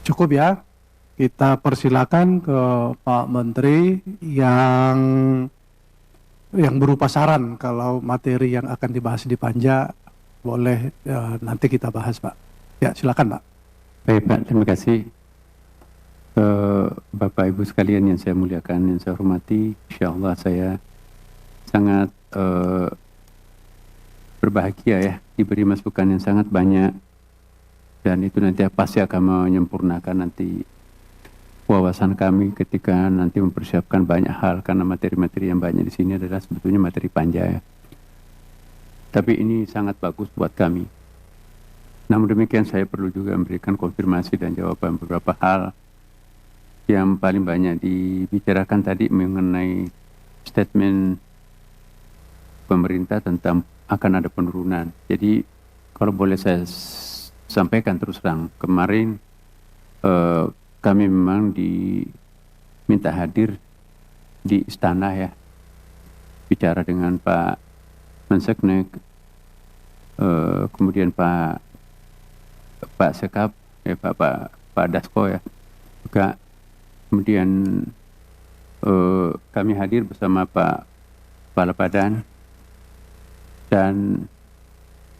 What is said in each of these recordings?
Cukup ya, kita persilakan ke Pak Menteri yang berupa saran kalau materi yang akan dibahas di Panja boleh nanti kita bahas, Pak. Ya, silakan, Pak. Baik Pak, terima kasih. Bapak Ibu sekalian yang saya muliakan, yang saya hormati, insya Allah saya sangat berbahagia ya, diberi masukan yang sangat banyak, dan itu nanti pasti akan menyempurnakan nanti wawasan kami ketika nanti mempersiapkan banyak hal, karena materi-materi yang banyak di sini adalah sebetulnya materi Panja ya. Tapi ini sangat bagus buat kami. Namun demikian saya perlu juga memberikan konfirmasi dan jawaban beberapa hal yang paling banyak dibicarakan tadi mengenai statement pemerintah tentang akan ada penurunan. Jadi kalau boleh saya sampaikan terus terang, kemarin kami memang diminta hadir di istana ya, bicara dengan Pak Menseknek, kemudian Pak Sekap, ya Pak Dasko ya, juga kemudian kami hadir bersama Pak Kepala Badan dan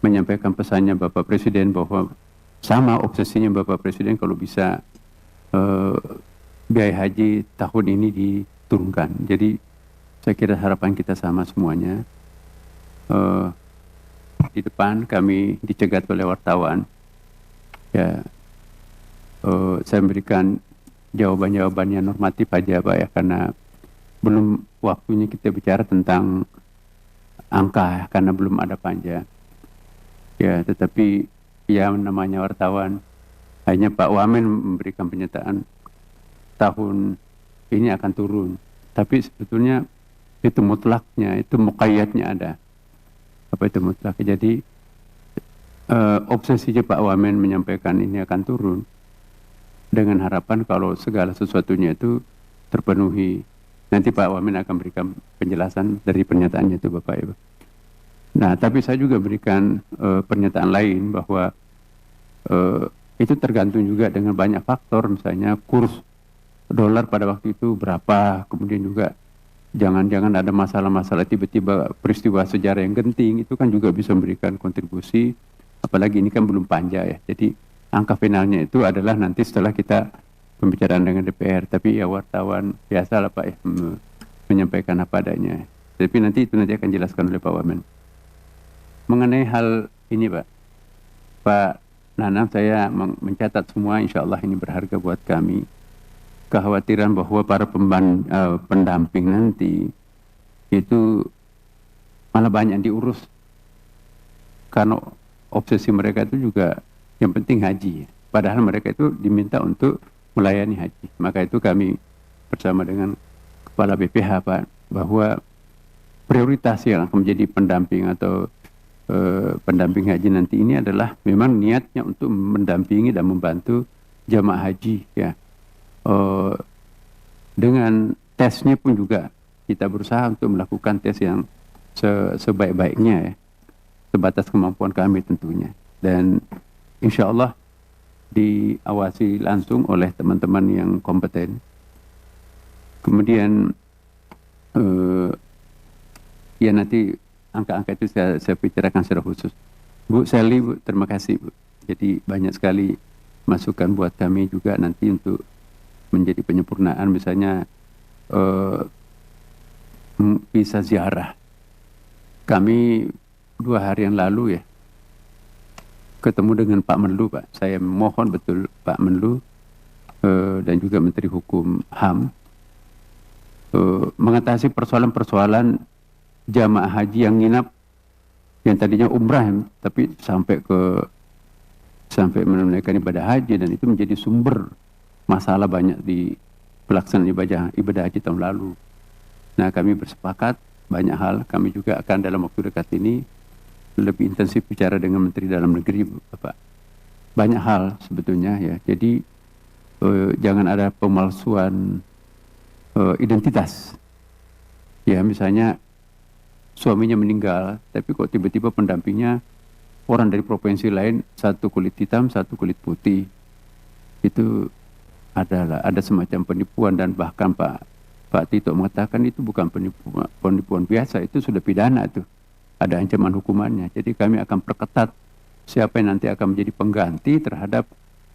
menyampaikan pesannya Bapak Presiden bahwa sama obsesinya Bapak Presiden kalau bisa biaya haji tahun ini diturunkan. Jadi saya kira harapan kita sama semuanya. Di depan kami dicegat oleh wartawan. Ya, saya memberikan jawaban-jawaban yang normatif aja Pak ya, karena belum waktunya kita bicara tentang angka ya, karena belum ada Panja. Ya, tetapi ya namanya wartawan, hanya Pak Wamen memberikan pernyataan tahun ini akan turun. Tapi sebetulnya itu mutlaknya, itu muqayyadnya ada. Apa itu mutlak? Jadi obsesinya Pak Wamen menyampaikan ini akan turun dengan harapan kalau segala sesuatunya itu terpenuhi. Nanti Pak Wamen akan berikan penjelasan dari pernyataannya itu Bapak Ibu. Nah, tapi saya juga berikan pernyataan lain bahwa itu tergantung juga dengan banyak faktor, misalnya kurs dolar pada waktu itu berapa, kemudian juga jangan-jangan ada masalah-masalah tiba-tiba peristiwa sejarah yang genting, itu kan juga bisa memberikan kontribusi, apalagi ini kan belum Panja ya, jadi angka finalnya itu adalah nanti setelah kita pembicaraan dengan DPR, tapi ya wartawan biasalah Pak ya, menyampaikan apa adanya, tapi nanti itu nanti akan dijelaskan oleh Pak Wamen. Mengenai hal ini Pak Nanang, saya mencatat semua, insya Allah ini berharga buat kami. Kekhawatiran bahwa para pendamping nanti itu malah banyak diurus, karena obsesi mereka itu juga yang penting haji, padahal mereka itu diminta untuk melayani haji. Maka itu kami bersama dengan Kepala BPH Pak, bahwa prioritas yang akan menjadi pendamping atau pendamping haji nanti ini adalah memang niatnya untuk mendampingi dan membantu jamaah haji ya. Dengan tesnya pun juga kita berusaha untuk melakukan tes yang sebaik-baiknya ya, sebatas kemampuan kami tentunya, dan insya Allah diawasi langsung oleh teman-teman yang kompeten. Kemudian ya nanti angka-angka itu saya bicarakan secara khusus. Bu Sally, Bu, terima kasih Bu. Jadi banyak sekali masukan buat kami juga nanti untuk menjadi penyempurnaan, misalnya visa ziarah. Kami 2 hari yang lalu ya ketemu dengan Pak Menlu Pak. Saya mohon betul Pak Menlu dan juga Menteri Hukum HAM mengatasi persoalan-persoalan jamaah haji yang nginap, yang tadinya umrah tapi sampai menunaikan ibadah haji, dan itu menjadi sumber masalah banyak di pelaksanaan ibadah haji tahun lalu. Nah, kami bersepakat banyak hal. Kami juga akan dalam waktu dekat ini lebih intensif bicara dengan Menteri Dalam Negeri Bapak. Banyak hal sebetulnya ya. Jadi jangan ada pemalsuan identitas. Ya, misalnya suaminya meninggal, tapi kok tiba-tiba pendampingnya orang dari provinsi lain, satu kulit hitam, satu kulit putih. itu ada semacam penipuan, dan bahkan Pak Tito mengatakan itu bukan penipuan biasa, itu sudah pidana tuh, ada ancaman hukumannya. Jadi kami akan perketat siapa yang nanti akan menjadi pengganti terhadap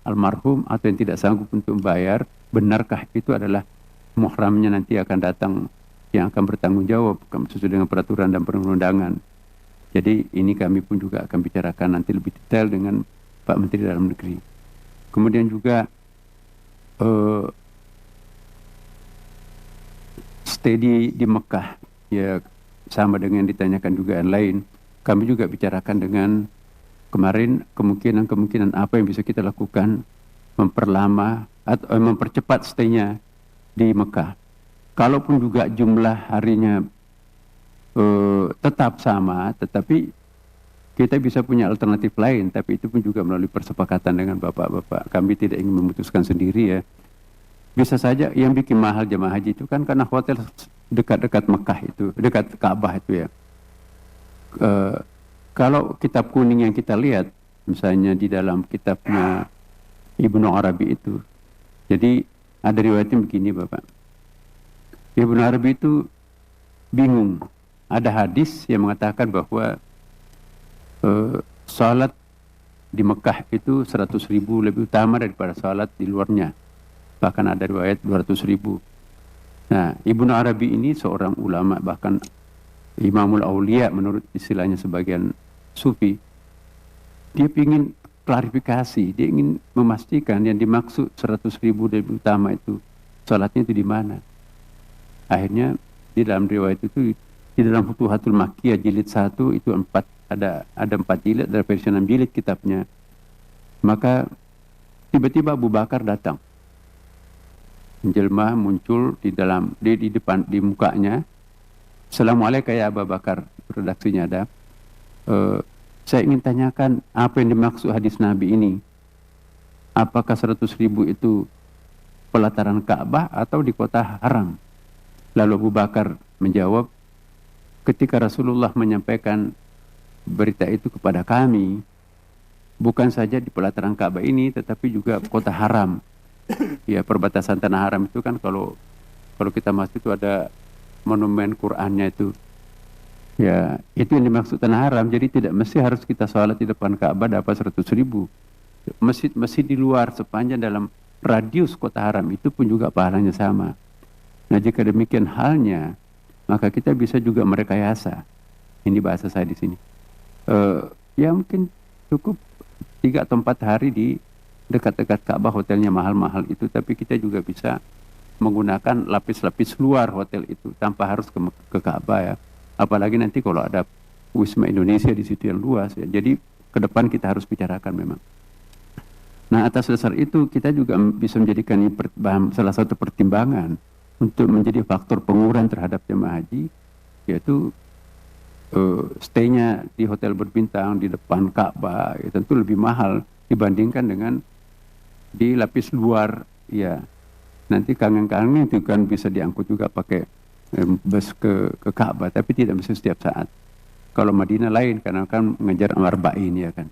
almarhum atau yang tidak sanggup untuk membayar. Benarkah itu adalah muhramnya nanti akan datang yang akan bertanggung jawab sesuai dengan peraturan dan perundang-undangan. Jadi ini kami pun juga akan bicarakan nanti lebih detail dengan Pak Menteri Dalam Negeri. Kemudian juga stay di Mekah, ya sama dengan ditanyakan juga yang lain. Kami juga bicarakan dengan kemarin kemungkinan apa yang bisa kita lakukan memperlama atau mempercepat stay-nya di Mekah. Kalaupun juga jumlah harinya tetap sama, tetapi kita bisa punya alternatif lain, tapi itu pun juga melalui persepakatan dengan bapak-bapak. Kami tidak ingin memutuskan sendiri ya. Bisa saja yang bikin mahal jemaah haji itu kan karena hotel dekat-dekat Mekah itu, dekat Ka'bah itu ya. Kalau kitab kuning yang kita lihat, misalnya di dalam kitabnya Ibnu Arabi itu, jadi ada riwayatnya begini Bapak. Ibnu Arabi itu bingung. Ada hadis yang mengatakan bahwa salat di Mekah itu 100.000 lebih utama daripada salat di luarnya. Bahkan ada riwayat 200.000. Nah, Ibnu Arabi ini seorang ulama, bahkan Imamul Aulia menurut istilahnya sebagian sufi. Dia ingin klarifikasi, dia ingin memastikan yang dimaksud 100.000 lebih utama itu salatnya itu di mana. Akhirnya di dalam riwayat itu, di dalam Futuhatul Makkiyah jilid 1 itu ada 4 jilid, ada versi 6 jilid kitabnya. Maka tiba-tiba Abu Bakar datang, menjelma muncul di depan, di mukanya. Assalamualaikum ya Abu Bakar, redaksinya ada. Saya ingin tanyakan apa yang dimaksud hadis Nabi ini. Apakah 100.000 itu pelataran Ka'bah atau di kota haram? Lalu Abu Bakar menjawab, ketika Rasulullah menyampaikan berita itu kepada kami, bukan saja di pelataran Ka'bah ini, tetapi juga kota haram. Ya, perbatasan tanah haram itu kan kalau kita masuk itu ada monumen Qur'annya itu. Ya, itu yang dimaksud tanah haram. Jadi tidak mesti harus kita sholat di depan Ka'bah dapat 100.000. Masjid di luar sepanjang dalam radius kota haram itu pun juga pahalanya sama. Nah, jika demikian halnya, maka kita bisa juga merekayasa. Ini bahasa saya di sini. Ya mungkin cukup 3 atau 4 hari di dekat-dekat Ka'bah, hotelnya mahal-mahal itu, tapi kita juga bisa menggunakan lapis-lapis luar hotel itu tanpa harus ke Ka'bah ya. Apalagi nanti kalau ada Wisma Indonesia di situ yang luas ya. Jadi ke depan kita harus bicarakan memang. Nah, atas dasar itu kita juga bisa menjadikan ini salah satu pertimbangan untuk menjadi faktor pengurangan terhadap jemaah haji, yaitu stay-nya di hotel berbintang di depan Ka'bah ya, tentu lebih mahal dibandingkan dengan di lapis luar ya. Nanti kangen-kangen itu kan bisa diangkut juga pakai bus ke Ka'bah, tapi tidak bisa setiap saat. Kalau Madinah lain karena kan mengejar Arba'in ya kan.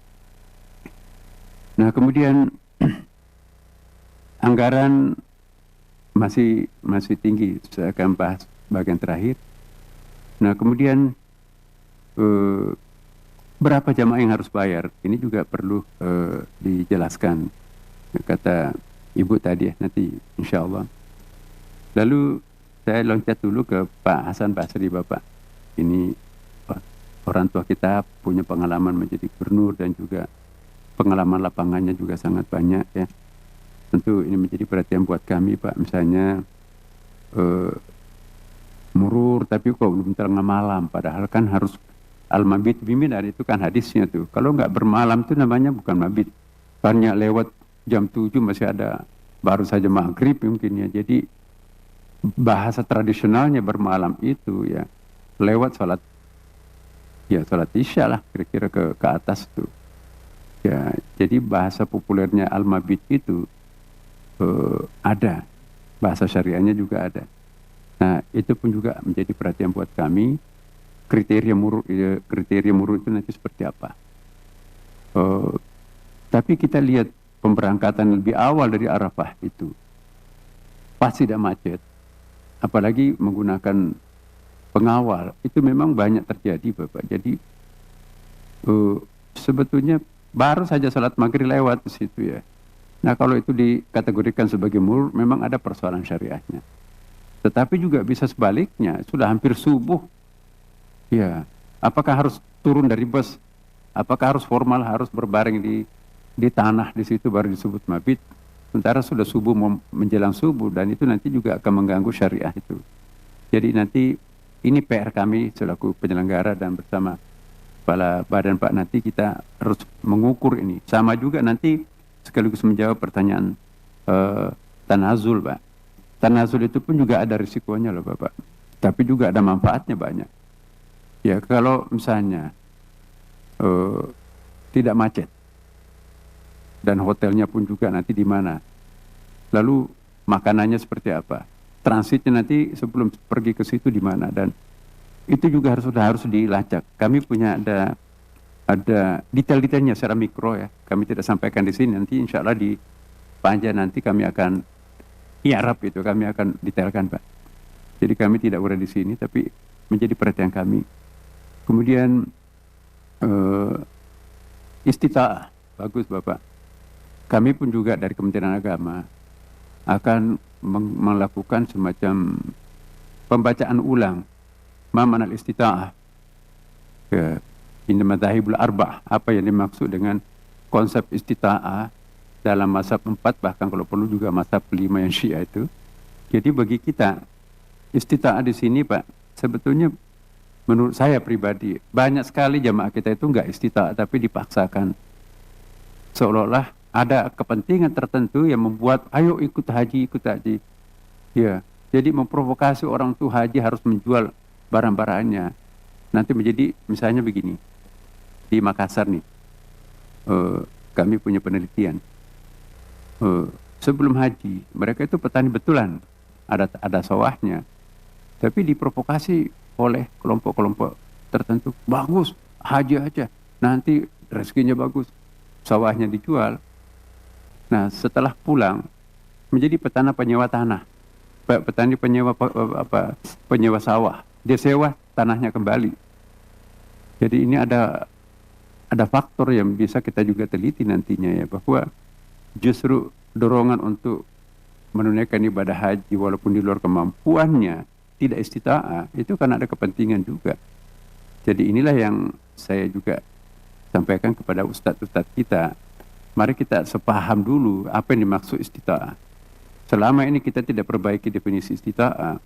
Nah, kemudian anggaran masih tinggi. Saya akan bahas bagian terakhir. Nah, kemudian berapa jamaah yang harus bayar? Ini juga perlu dijelaskan. Kata Ibu tadi ya, nanti insya Allah. Lalu saya loncat dulu ke Pak Hasan Basri, Bapak. Ini orang tua kita punya pengalaman menjadi gubernur dan juga pengalaman lapangannya juga sangat banyak ya. Tentu ini menjadi perhatian buat kami Pak. Misalnya murur tapi kok belum tengah malam, padahal kan harus al-mabit biminar, itu kan hadisnya tuh. Kalau nggak bermalam itu namanya bukan mabit. Karena lewat jam 7 masih ada, baru saja maghrib mungkin ya. Jadi bahasa tradisionalnya bermalam itu ya lewat sholat isya lah kira-kira ke atas tuh. Ya, jadi bahasa populernya al-mabit itu ada, bahasa syariahnya juga ada. Nah, itu pun juga menjadi perhatian buat kami. Kriteria murur itu nanti seperti apa? Tapi kita lihat pemberangkatan lebih awal dari Arafah itu pasti tidak macet. Apalagi menggunakan pengawal, itu memang banyak terjadi Bapak. Jadi sebetulnya baru saja salat maghrib lewat di situ ya. Nah kalau itu dikategorikan sebagai murur, memang ada persoalan syariahnya. Tetapi juga bisa sebaliknya, sudah hampir subuh. Ya, apakah harus turun dari bus? Apakah harus formal, harus berbaring di tanah di situ baru disebut mabit? Sementara sudah subuh menjelang subuh, dan itu nanti juga akan mengganggu syariah itu. Jadi nanti ini PR kami selaku penyelenggara dan bersama kepala badan Pak, nanti kita harus mengukur ini. Sama juga nanti sekaligus menjawab pertanyaan tanazul Pak. Tanazul itu pun juga ada risikonya loh Bapak. Tapi juga ada manfaatnya banyak. Ya kalau misalnya tidak macet, dan hotelnya pun juga nanti di mana. Lalu makanannya seperti apa? Transitnya nanti sebelum pergi ke situ di mana, dan itu juga harus dilacak. Kami punya ada detail-detailnya secara mikro ya. Kami tidak sampaikan di sini. Nanti insya Allah di Panja nanti kami akan Arab itu kami akan detailkan Pak. Jadi kami tidak berada di sini, tapi menjadi perhatian kami. Kemudian istita'ah, bagus Bapak. Kami pun juga dari Kementerian Agama akan melakukan semacam pembacaan ulang ma'manal istita'ah ke Madzhabul Arba'ah, apa yang dimaksud dengan konsep istita'ah dalam mazhab 4, bahkan kalau perlu juga mazhab 5 yang Syiah itu. Jadi bagi kita istita'ah di sini Pak, sebetulnya menurut saya pribadi banyak sekali jamaah kita itu enggak istita'ah tapi dipaksakan, seolah-olah ada kepentingan tertentu yang membuat ayo ikut haji. Ya, jadi memprovokasi orang tuh haji harus menjual barang-barangnya. Nanti menjadi misalnya begini, di Makassar nih, kami punya penelitian. Sebelum haji, mereka itu petani betulan, ada sawahnya, tapi diprovokasi oleh kelompok-kelompok tertentu. Bagus, haji aja, nanti rezekinya bagus, sawahnya dijual. Nah, setelah pulang menjadi petani penyewa tanah, petani penyewa sawah, dia sewa tanahnya kembali. Jadi ini ada faktor yang bisa kita juga teliti nantinya ya, bahwa justru dorongan untuk menunaikan ibadah haji walaupun di luar kemampuannya, tidak istita'ah, itu kan ada kepentingan juga. Jadi inilah yang saya juga sampaikan kepada ustadz-ustadz kita. Mari kita sepaham dulu apa yang dimaksud istita'ah. Selama ini kita tidak perbaiki definisi istita'ah,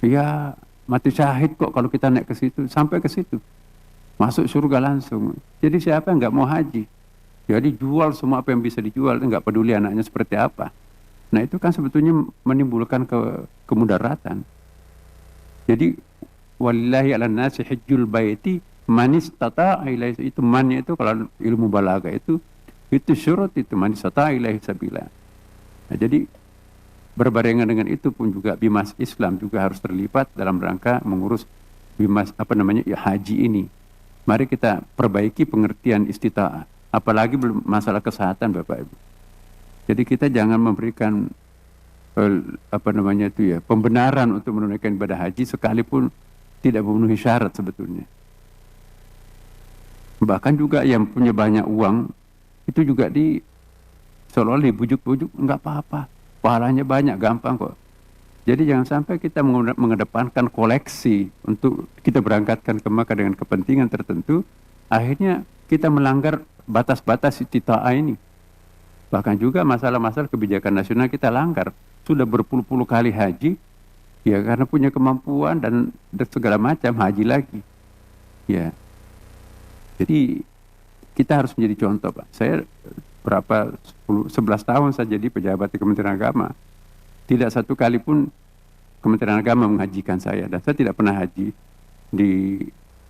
ya mati syahid kok kalau kita naik ke situ, sampai ke situ, masuk surga langsung. Jadi siapa yang nggak mau haji? Jadi jual semua apa yang bisa dijual, nggak peduli anaknya seperti apa. Nah itu kan sebetulnya menimbulkan kemudaratan. Jadi walillahi ala nasi hajjul baiti man istata'a ilaihi, itu mannya itu kalau ilmu balaga itu syurut, itu man istata'a ilaihi sabila. Nah, jadi berbarengan dengan itu pun juga Bimas Islam juga harus terlibat dalam rangka mengurus Bimas haji ini. Mari kita perbaiki pengertian istita'ah, apalagi belum masalah kesehatan Bapak Ibu. Jadi kita jangan memberikan pembenaran untuk menunaikan ibadah haji sekalipun tidak memenuhi syarat sebetulnya. Bahkan juga yang punya banyak uang itu juga seolah-olah dibujuk-bujuk, enggak apa-apa, pahalanya banyak, gampang kok. Jadi jangan sampai kita mengedepankan koleksi untuk kita berangkatkan ke Makkah dengan kepentingan tertentu, akhirnya kita melanggar batas-batas istita'ah ini. Bahkan juga masalah-masalah kebijakan nasional kita langgar. Sudah berpuluh-puluh kali haji, ya karena punya kemampuan dan segala macam haji lagi. Ya. Jadi kita harus menjadi contoh Pak. Saya 11 tahun saya jadi pejabat di Kementerian Agama. Tidak satu kali pun Kementerian Agama menghajikan saya. Dan saya tidak pernah haji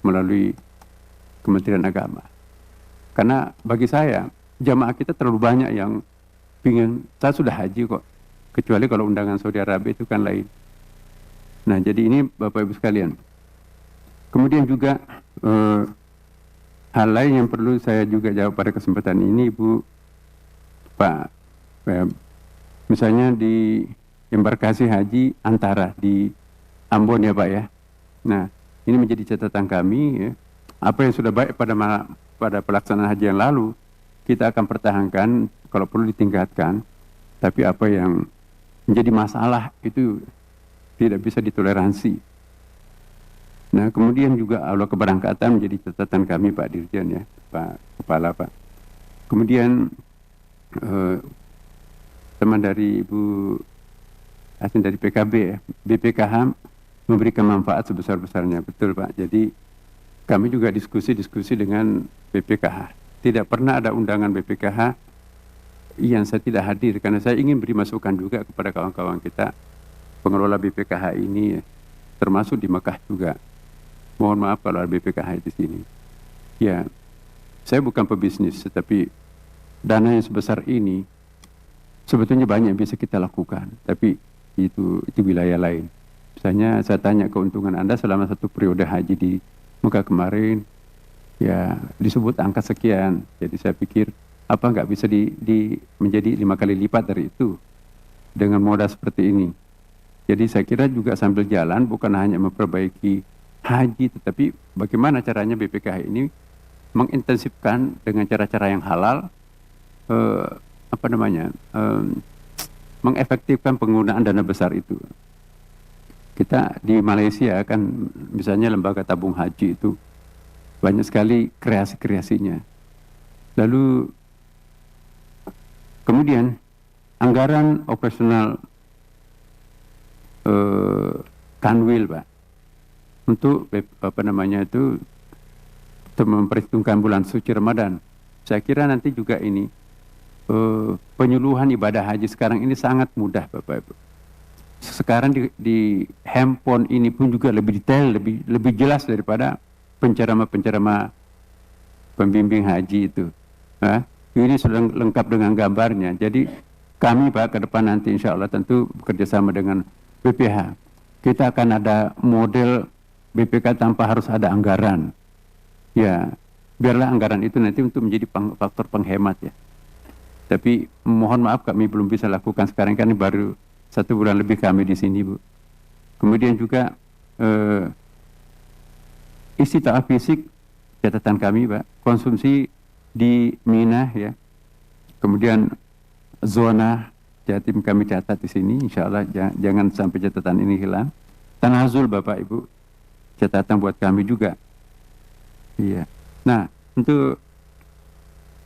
melalui Kementerian Agama. Karena bagi saya, jamaah kita terlalu banyak yang ingin, saya sudah haji kok. Kecuali kalau undangan Saudi Arabia itu kan lain. Nah jadi ini Bapak Ibu sekalian. Kemudian juga hal lain yang perlu saya juga jawab pada kesempatan ini Ibu, Pak, misalnya di embarkasi haji antara di Ambon ya Pak ya. Nah, ini menjadi catatan kami ya. Apa yang sudah baik pada pelaksanaan haji yang lalu, kita akan pertahankan, kalau perlu ditingkatkan. Tapi apa yang menjadi masalah itu tidak bisa ditoleransi. Nah, kemudian juga aula keberangkatan menjadi catatan kami Pak Dirjen ya, Pak Kepala Pak. Kemudian teman dari Ibu Asin dari PKB ya, BPKH memberikan manfaat sebesar-besarnya, betul Pak. Jadi kami juga diskusi dengan BPKH. Tidak pernah ada undangan BPKH yang saya tidak hadir, karena saya ingin beri masukan juga kepada kawan-kawan kita pengelola BPKH ini, termasuk di Mekah juga. Mohon maaf kalau ada BPKH di sini. Ya, saya bukan pebisnis, tetapi dana yang sebesar ini sebetulnya banyak yang bisa kita lakukan, tapi itu wilayah lain. Misalnya saya tanya keuntungan Anda selama satu periode haji di Mekah kemarin, ya disebut angka sekian. Jadi saya pikir apa nggak bisa menjadi 5 kali lipat dari itu dengan modal seperti ini. Jadi saya kira juga sambil jalan bukan hanya memperbaiki haji, tetapi bagaimana caranya BPKH ini mengintensifkan dengan cara-cara yang halal, mengefektifkan penggunaan dana besar itu. Kita di Malaysia kan misalnya lembaga tabung haji itu banyak sekali kreasi-kreasinya. Lalu kemudian anggaran operasional kanwil Pak untuk untuk memperhitungkan bulan suci Ramadan. Saya kira nanti juga ini penyuluhan ibadah haji sekarang ini sangat mudah Bapak Ibu. Sekarang di handphone ini pun juga lebih detail, lebih jelas daripada penceramah pembimbing haji itu. Ini sudah lengkap dengan gambarnya. Jadi kami Pak ke depan nanti insya Allah tentu bekerjasama dengan BPH. Kita akan ada model BPK tanpa harus ada anggaran. Ya, biarlah anggaran itu nanti untuk menjadi faktor penghemat ya. Tapi mohon maaf kami belum bisa lakukan sekarang, kan baru 1 bulan lebih kami di sini Bu. Kemudian juga istitaah fisik, catatan kami Pak, konsumsi di Mina ya. Kemudian zona Jatim kami catat di sini, insya Allah jangan sampai catatan ini hilang. Tanazul Bapak Ibu, catatan buat kami juga. Iya. Nah, untuk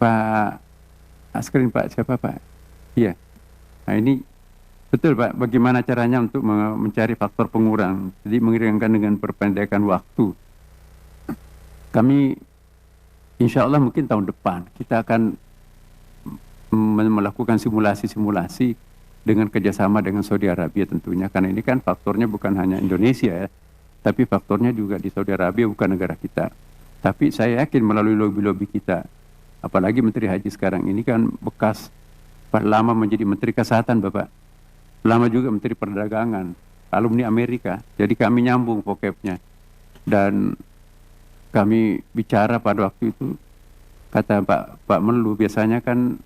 Pak Askrin, Pak siapa Pak? Iya. Nah ini betul Pak, bagaimana caranya untuk mencari faktor pengurang, jadi mengiringkan dengan perpendekan waktu. Kami insya Allah mungkin tahun depan kita akan melakukan simulasi-simulasi dengan kerjasama dengan Saudi Arabia tentunya, karena ini kan faktornya bukan hanya Indonesia ya, tapi faktornya juga di Saudi Arabia, bukan negara kita. Tapi saya yakin melalui lobby-lobby kita, apalagi Menteri Haji sekarang ini kan bekas lama menjadi Menteri Kesehatan Bapak, lama juga Menteri Perdagangan, alumni Amerika, jadi kami nyambung vocabnya. Dan kami bicara pada waktu itu, kata Pak Menlu, biasanya kan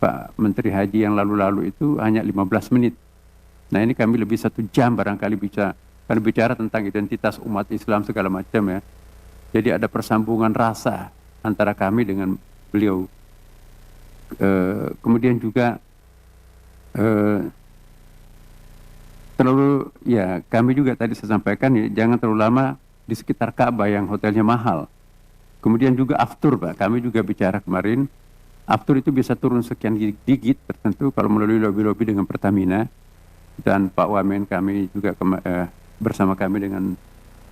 Pak Menteri Haji yang lalu-lalu itu hanya 15 menit. Nah ini kami lebih 1 jam barangkali bisa, kan bicara tentang identitas umat Islam segala macam ya. Jadi ada persambungan rasa antara kami dengan beliau. Kemudian juga kami juga tadi saya sampaikan ya, jangan terlalu lama di sekitar Ka'bah yang hotelnya mahal. Kemudian juga aftur Pak, kami juga bicara kemarin, aftur itu bisa turun sekian digit tertentu kalau melalui lobby-lobby dengan Pertamina, dan Pak Wamen kami juga bersama kami dengan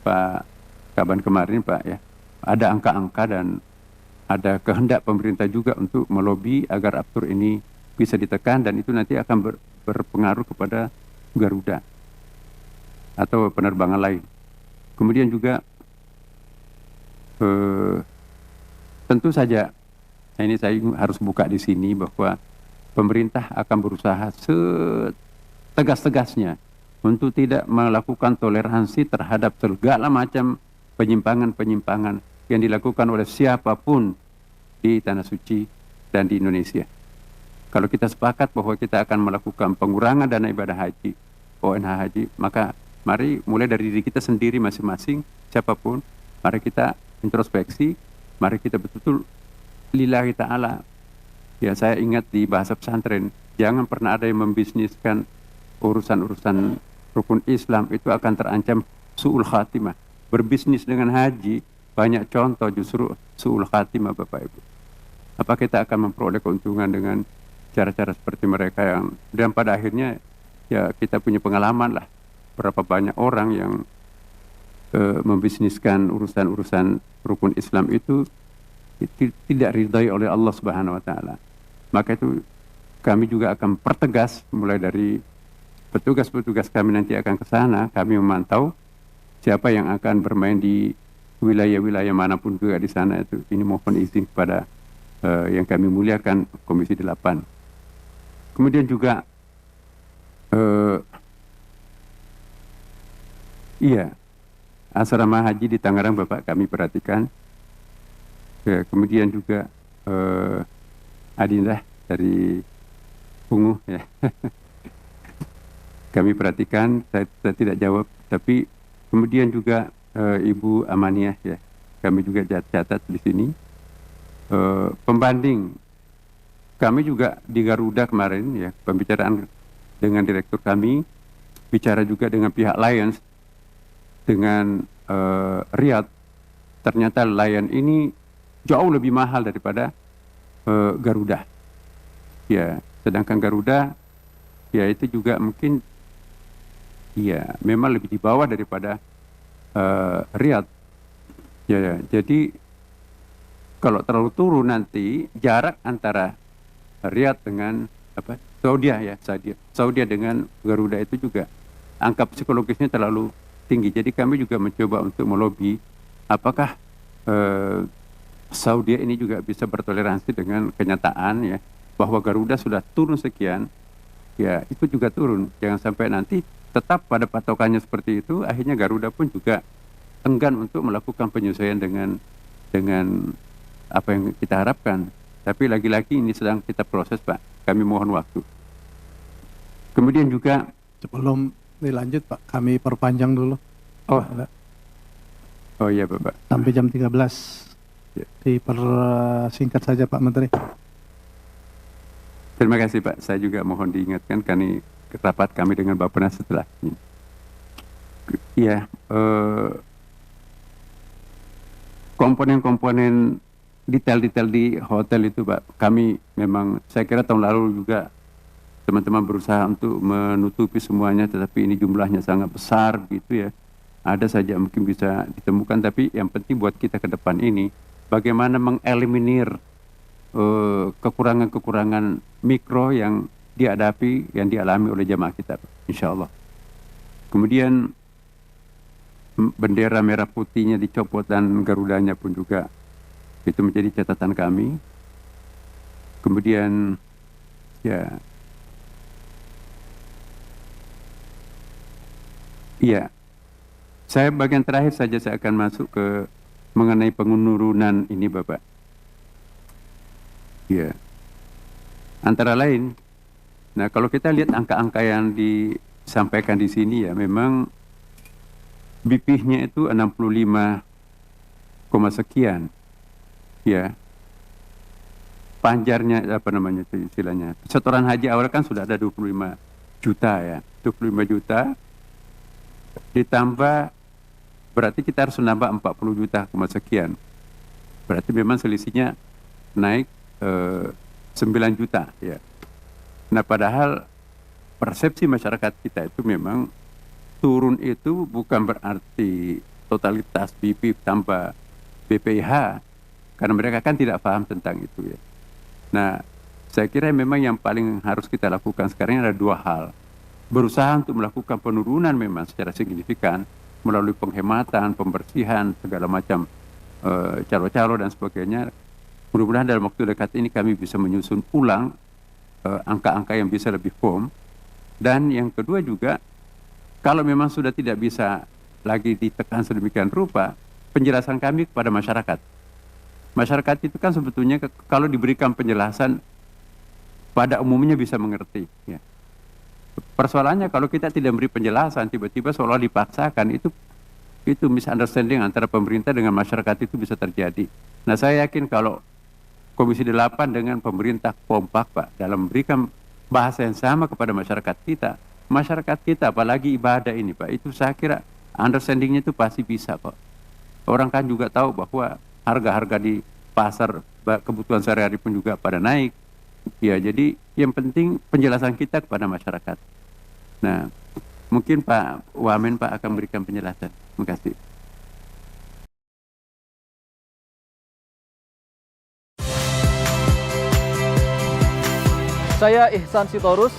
Pak Kaban kemarin Pak ya, ada angka-angka dan ada kehendak pemerintah juga untuk melobi agar aftur ini bisa ditekan, dan itu nanti akan berpengaruh kepada Garuda atau penerbangan lain. Kemudian juga tentu saja, ini saya harus buka di sini bahwa pemerintah akan berusaha setegas-tegasnya untuk tidak melakukan toleransi terhadap segala macam penyimpangan-penyimpangan yang dilakukan oleh siapapun di Tanah Suci dan di Indonesia. Kalau kita sepakat bahwa kita akan melakukan pengurangan dana ibadah haji, ONH haji, maka mari mulai dari diri kita sendiri masing-masing, siapapun, mari kita introspeksi, mari kita betul-betul lillahi ta'ala. Ya, saya ingat di bahasa pesantren, jangan pernah ada yang membisniskan urusan-urusan rukun Islam, itu akan terancam su'ul khatimah. Berbisnis dengan haji, banyak contoh justru su'ul khatimah, Bapak Ibu. Apa kita akan memperoleh keuntungan dengan cara-cara seperti mereka yang, dan pada akhirnya ya kita punya pengalaman lah, berapa banyak orang yang membisniskan urusan-urusan rukun Islam itu tidak ridhai oleh Allah Subhanahu wa taala. Maka itu kami juga akan pertegas, mulai dari petugas-petugas kami nanti akan ke sana, kami memantau siapa yang akan bermain di wilayah-wilayah manapun juga di sana itu. Ini mohon izin kepada yang kami muliakan Komisi 8. Kemudian juga iya, asrama haji di Tangerang Bapak kami perhatikan. Ya, kemudian juga Adinda dari Punguh ya. Kami perhatikan, saya tidak jawab, tapi kemudian juga Ibu Amaniah ya, kami juga catat di sini. Pembanding, kami juga di Garuda kemarin ya, pembicaraan dengan direktur kami, bicara juga dengan pihak Lions, dengan Riyadh, ternyata Lion ini jauh lebih mahal daripada Garuda. Ya, sedangkan Garuda ya itu juga mungkin ya memang lebih di bawah daripada Riyadh. Ya, jadi kalau terlalu turun nanti jarak antara Riyadh dengan Saudi dengan Garuda itu juga angka psikologisnya terlalu tinggi. Jadi kami juga mencoba untuk melobi apakah Saudi ini juga bisa bertoleransi dengan kenyataan ya bahwa Garuda sudah turun sekian, ya itu juga turun. Jangan sampai nanti tetap pada patokannya seperti itu, akhirnya Garuda pun juga enggan untuk melakukan penyesuaian dengan apa yang kita harapkan. Tapi lagi-lagi ini sedang kita proses, Pak. Kami mohon waktu. Kemudian juga sebelum dilanjut Pak, kami perpanjang dulu. Oh iya Bapak. Sampai jam 13. Ya. Dipersingkat saja Pak Menteri. Terima kasih Pak. Saya juga mohon diingatkan kami rapat kami dengan Bappenas setelah ini. Ya, komponen-komponen detail-detail di hotel itu Pak, kami memang saya kira tahun lalu juga teman-teman berusaha untuk menutupi semuanya, tetapi ini jumlahnya sangat besar gitu ya. Ada saja mungkin bisa ditemukan, tapi yang penting buat kita ke depan ini bagaimana mengeliminir kekurangan-kekurangan mikro yang dihadapi, yang dialami oleh jamaah kita, insya Allah. Kemudian bendera merah putihnya dicopot dan Garudanya pun juga itu menjadi catatan kami. Kemudian ya saya bagian terakhir saja saya akan masuk ke mengenai penurunan ini Bapak. Ya, antara lain, nah kalau kita lihat angka-angka yang disampaikan di sini ya, memang BP-nya itu 65, sekian, ya. Panjarnya apa namanya itu istilahnya? Setoran haji awal kan sudah ada 25 juta ya, 25 juta ditambah berarti kita harus menambah 40 juta sekian. Berarti memang selisihnya naik 9 juta ya. Nah padahal persepsi masyarakat kita itu memang turun itu bukan berarti totalitas BP tambah BPIH, karena mereka kan tidak paham tentang itu ya. Nah saya kira memang yang paling harus kita lakukan sekarang ada dua hal. Berusaha untuk melakukan penurunan memang secara signifikan melalui penghematan, pembersihan, segala macam calo-calo dan sebagainya. Mudah-mudahan dalam waktu dekat ini kami bisa menyusun ulang angka-angka yang bisa lebih firm. Dan yang kedua juga, kalau memang sudah tidak bisa lagi ditekan sedemikian rupa, penjelasan kami kepada masyarakat. Masyarakat itu kan sebetulnya kalau diberikan penjelasan pada umumnya bisa mengerti. Ya. Persoalannya kalau kita tidak beri penjelasan, tiba-tiba seolah dipaksakan, itu misunderstanding antara pemerintah dengan masyarakat itu bisa terjadi. Nah, saya yakin kalau Komisi 8 dengan pemerintah kompak, Pak, dalam memberikan bahasa yang sama kepada masyarakat kita, apalagi ibadah ini, Pak, itu saya kira understandingnya itu pasti bisa, Pak. Orang kan juga tahu bahwa harga-harga di pasar kebutuhan sehari-hari pun juga pada naik. Ya, jadi yang penting penjelasan kita kepada masyarakat. Nah, mungkin Pak Wamen, Pak, akan berikan penjelasan. Terima kasih. Saya Ihsan Sitorus.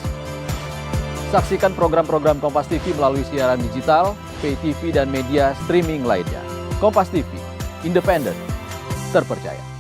Saksikan program-program Kompas TV melalui siaran digital, pay TV, dan media streaming lainnya. Kompas TV, independen, terpercaya.